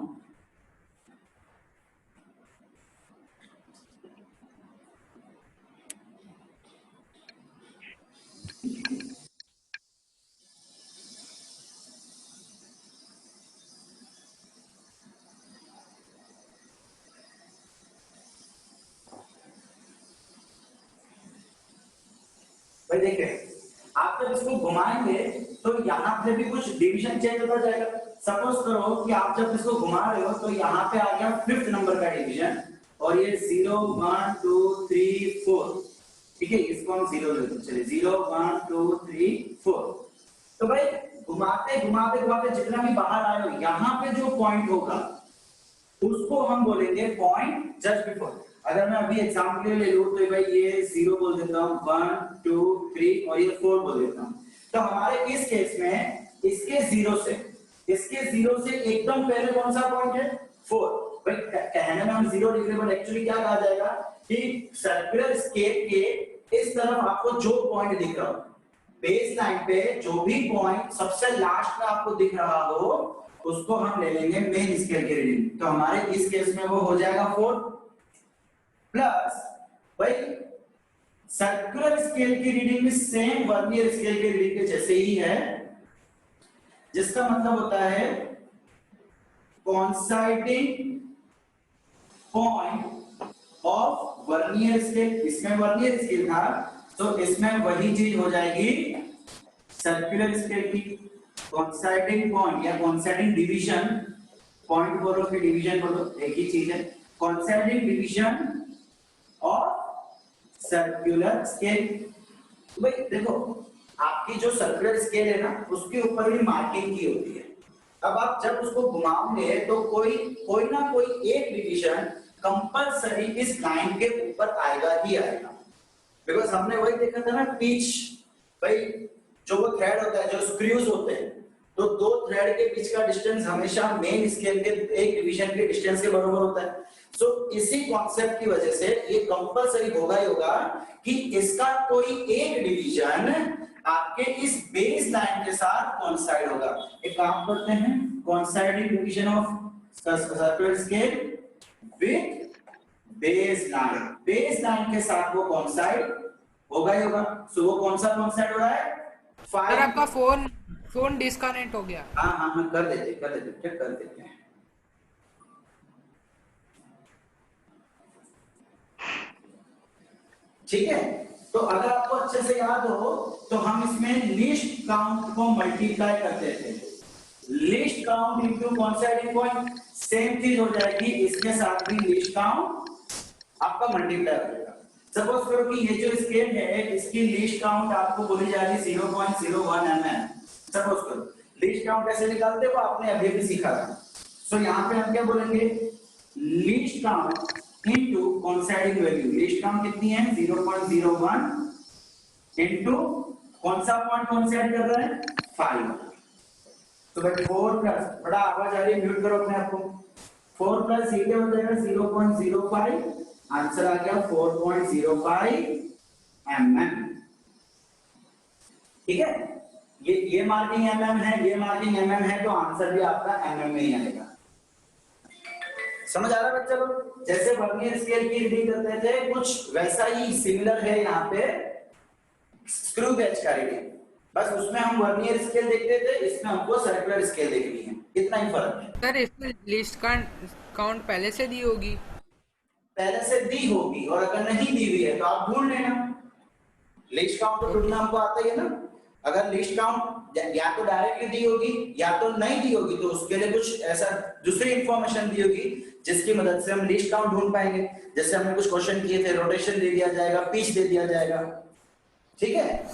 भाई देखिए, आप जब इसको घुमाएंगे तो यहाँ पे भी कुछ डिवीजन चेंज होता जाएगा। सपोज करो कि आप जब इसको घुमा रहे हो तो यहाँ पे आ गया 5th नंबर का डिवीजन, और ये 0 1 2 3 4, ठीक है, इसको हम 0 लेते हैं। चलिए 0 1 2 3 4। तो भाई घुमाते घुमाते घुमाते जितना भी बाहर आए हो, यहाँ पे जो पॉइंट होगा उसको हम बोलेंगे पॉइंट जस्ट बिफोर। अगर मैं अभी एग्जाम्पल के लिए ले लूं तो भाई ये 0 बोल देता हूं, 1 2 3 और ये 4 बोल देता हूं। तो हमारे इस केस में इसके 0 से एकदम पहले कौन सा पॉइंट है, 4। भाई कहने में हम 0 लिख रहे हैं बट एक्चुअली क्या कहा जाएगा कि सर्कुलर स्केल के इस तरफ आपको जो पॉइंट दिख रहा हो, बेस लाइन पे जो भी पॉइंट सबसे लास्ट में आपको दिख रहा हो उसको हम ले लेंगे मेन स्केल की रीडिंग। तो हमारे इस केस में वो हो जाएगा 4 प्लस भाई सर्कुलर स्केल की रीडिंग भी सेम वर्नियर स्केल की रीडिंग के जैसे ही है, जिसका मतलब होता है coinciding point of vernier scale. इसमें वर्नियर स्केल था तो इसमें वही चीज हो जाएगी सर्कुलर स्केल की। कोइंसाइडिंग पॉइंट या कोइंसाइडिंग डिवीजन, पॉइंट बोलो कि डिवीजन बोलो एक ही चीज है, कोइंसाइडिंग डिवीजन और सर्कुलर स्केल। तो भाई देखो आपकी जो सर्कुलर स्केल है ना उसके ऊपर भी मार्किंग की होती है। अब आप जब उसको घुमाओगे तो कोई ना कोई एक डिवीजन कंपलसरी इस लाइन के ऊपर आएगा ही आएगा, बिकॉज हमने वही देखा था ना पिच। भाई जो वो थ्रेड होता है, जो स्क्रूज होते हैं, तो दो थ्रेड के बीच का डिस्टेंस हमेशा मेन स्केल के एक डिवीजन के डिस्टेंस के बराबर होता है। सो इसी कॉन्सेप्ट की वजह से ये कंपलसरी होगा ही होगा कि इसका कोई एक डिवीजन आपके इस बेस लाइन के साथ कोइंसाइड होगा। एक काम करते हैं, coinciding division of circular scale with base line के साथ वो कोइंसाइड होगा ही होगा। सो वो कौन सा कोइंसाइड हो रहा है, सर आपका फोन डिस्कनेक्ट हो गया। हाँ कर देते चेक कर देते हैं। ठीक है, तो अगर आपको अच्छे से याद हो तो हम इसमें लीस्ट काउंट को मल्टीप्लाई करते थे। Least count into coinciding point, same चीज हो जाएगी इसके साथ भी लीस्ट काउंट आपका मल्टीप्लाई हो जाएगा। सपोज करो कि ये जो स्केल है इसकी लीस्ट काउंट आपको बोली जा रही है 0.01 mm। सपोज करो लीस्ट काउंट कैसे निकालते हो आपने अभी भी सीखा था। सो यहाँ पे हम क्या बोलेंगे, least count into coinciding value. Least count कितनी है 0.01 इनटू कौन सा पॉइंट कोइंसाइड कर रहा है 5। तो भाई 4 प्लस, बड़ा आवाज आ रही है म्यूट करो अपने आप को। 4 प्लस ये क्या हो जाएगा 0.05, आंसर आ गया 4.05 mm। ठीक है, ये मार्किंग mm है, ये मार्किंग mm है, तो आंसर भी आपका mm में ही आएगा। समझ आ रहा है बच्चा लोग? जैसे वर्नियर स्केल की रीडिंग करते थे कुछ वैसा ही सिमिलर है यहाँ पे स्क्रू गेज का रीडिंग, बस उसमें हम वर्नियर स्केल देखते थे, इसमें हमको सर्कुलर स्केल देखनी है, इतना ही फर्क है। सर इसमें लिस्ट काउंट पहले से दी होगी? पहले से दी होगी, और अगर नहीं दी हुई है तो आप ढूंढ लेना। लिस्ट काउंट तो ढूंढना हमको आता ही है ना। अगर लिस्ट काउंट या तो डायरेक्टली दी होगी या तो नहीं दी होगी, तो उसके लिए कुछ ऐसा दूसरी इंफॉर्मेशन दी होगी जिसकी मदद से हम लिस्ट काउंट ढूंढ पाएंगे। जैसे हमने कुछ क्वेश्चन किए थे, रोटेशन दे दिया जाएगा, पिच दे दिया जाएगा। ठीक है,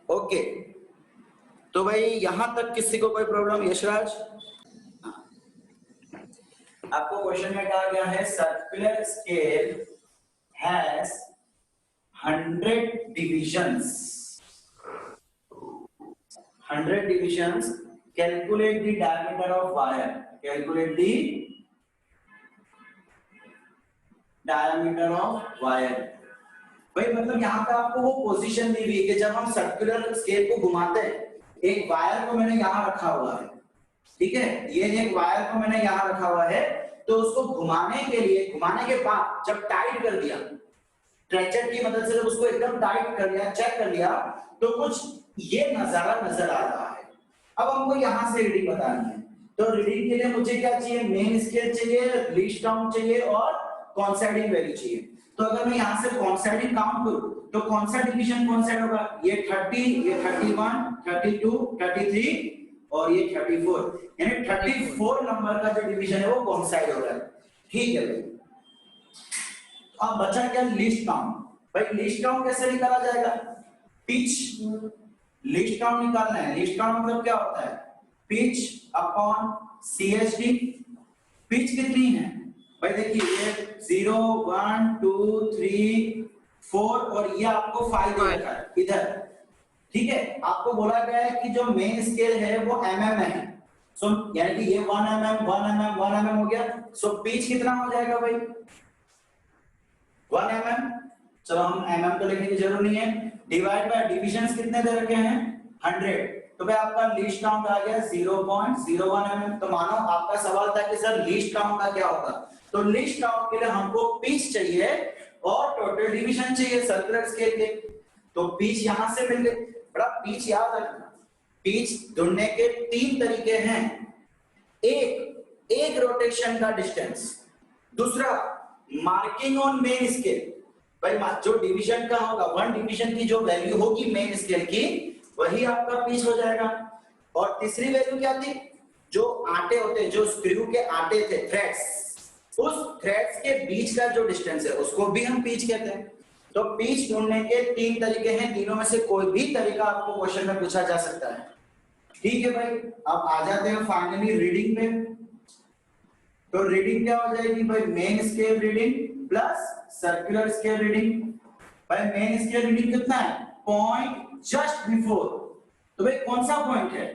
ओके। तो भाई यहां तक किसी को कोई प्रॉब्लम? यशराज, आपको क्वेश्चन में कहा गया है circular scale has 100 divisions. 100 divisions. Calculate the diameter of wire. Calculate the diameter of wire. भाई मतलब यहाँ पे आपको वो पोजीशन दी हुई है कि जब हम सर्कुलर स्केल को घुमाते हैं, एक वायर को मैंने यहाँ रखा हुआ है, ठीक है, ये एक वायर को मैंने यहाँ रखा हुआ है, तो उसको घुमाने के लिए, घुमाने के बाद जब टाइट कर दिया स्ट्रेचर की मदद से, जब उसको एकदम टाइट कर लिया, चेक कर लिया, तो कुछ ये नजारा नजर आ रहा है। अब हमको यहाँ से रीडिंग बतानी है, तो रीडिंग के लिए मुझे क्या चाहिए, मेन स्केल चाहिए, लीस्ट काउंट चाहिए और कोइंसाइडिंग वैल्यू चाहिए। तो अगर मैं यहाँ से कोइंसाइडिंग काउंट करूं तो कौन सा डिवीजन कोइंसाइड होगा, ये 30, ये 31, 32, 33 और ये 34, यानी 34 नंबर का जो डिवीजन है वो कोइंसाइड हो रहा है। ठीक है भाई, अब बचा क्या, लिस्ट काउंट। भाई लिस्ट काउंट कैसे निकाला जाएगा, पिच लिस्ट काउंट निकालना है। लिस्ट काउंट मतलब क्या होता है, पिच अपॉन CHD। पिच कितनी है भाई, देखिए ये 0 1 2 3 4 और ये आपको 5 दे रखा है इधर। ठीक है, आपको बोला गया है कि जो मेन स्केल है वो mm है, सो यानी कि ये 1 mm 1 mm 1 mm हो गया। सो पिच कितना हो जाएगा भाई 1 mm। चलो हम mm तो लिखने की जरूरत नहीं है, डिवाइड बाय डिविजन्स कितने दे रखे हैं 100, तो भाई आपका लीस्ट काउंट आ गया 0.01 mm। तो मानो आपका सवाल था कि सर लीस्ट काउंट का क्या होगा, तो लीस्ट काउंट के लिए हमको पिच चाहिए और टोटल डिवीजन चाहिए सर्कुलर स्केल के, तो पिच यहां से मिल गई। बड़ा पिच याद रखना, पिच ढूंढने के 3 तरीके हैं, एक रोटेशन का डिस्टेंस, दूसरा मार्किंग ऑन मेन स्केल, भाई जो डिवीजन का होगा 1 डिवीजन की जो वैल्यू होगी मेन स्केल की वही आपका पिच हो जाएगा, और तीसरी वैल्यू क्या थी, जो आटे होते, जो स्क्रू के आटे थे थ्रेड्स, उस थ्रेड्स के बीच का जो डिस्टेंस है उसको भी हम पिच कहते हैं। तो पिच ढूंढने के 3 तरीके हैं, तीनों में से कोई भी तरीका आपको क्वेश्चन में पूछा जा सकता है। ठीक है भाई, अब आ जाते हैं फाइनली रीडिंग पे। तो रीडिंग क्या हो जाएगी भाई, main scale reading plus circular scale reading. भाई मेन स्केल रीडिंग कितना है, पॉइंट जस्ट बिफोर, तो भाई कौन सा पॉइंट है,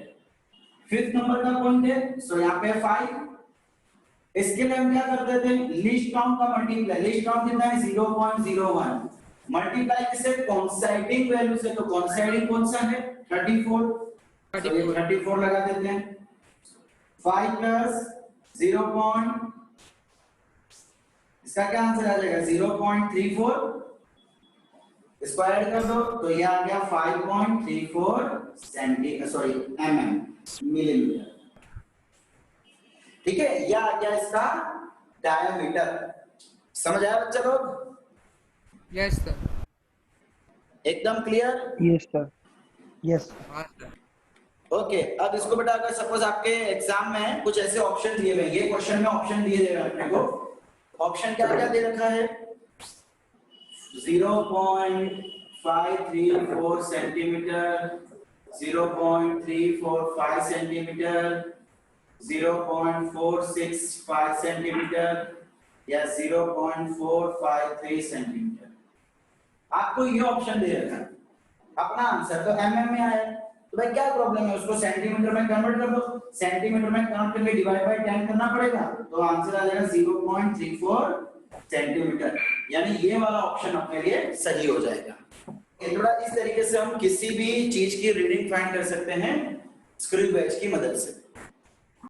5th नंबर का पॉइंट है, सो यहाँ पे 5। इसके लिए हम क्या करते थे, लीस्ट काउंट का मल्टीप्लाई, लीस्ट काउंट कितना है 0.01, मल्टीप्लाई किससे, कोइंसाइडिंग वैल्यू से, तो कोइंसाइडिंग कौन सा है 34, तो ये 34 लगा देते हैं। 5 प्लस 0. इसका क्या आंसर आ जाएगा 0.34, इसको ऐड कर दो तो ये आ गया 5.34 मिलीमीटर। ठीक है, यह आ गया इसका डायमीटर। समझ आया बच्चा लोग? Yes sir. एकदम क्लियर? Yes sir. यस हाँ सर। ओके, अब इसको बेटा अगर सपोज आपके एग्जाम में कुछ ऐसे ऑप्शन दिए हुए हैं, ये क्वेश्चन में ऑप्शन दिए हुए हैं अपने को, ऑप्शन क्या क्या दे रखा है, 0.534 सेंटीमीटर, 0.345 सेंटीमीटर, 0.465 सेंटीमीटर या 0.453 सेंटीमीटर। आपको ये ऑप्शन दे रखा है, अपना आंसर तो एमएम में आया है, तो भाई क्या प्रॉब्लम है, उसको सेंटीमीटर में कन्वर्ट कर दो, सेंटीमीटर में कन्वर्ट करके डिवाइड बाय 10 करना पड़ेगा, तो आंसर आ जाएगा 0.34 सेंटीमीटर, यानी ये वाला ऑप्शन अपने लिए सही हो जाएगा। थोड़ा इस तरीके से हम किसी भी चीज की रीडिंग फाइंड कर सकते हैं स्क्रू गेज की मदद से।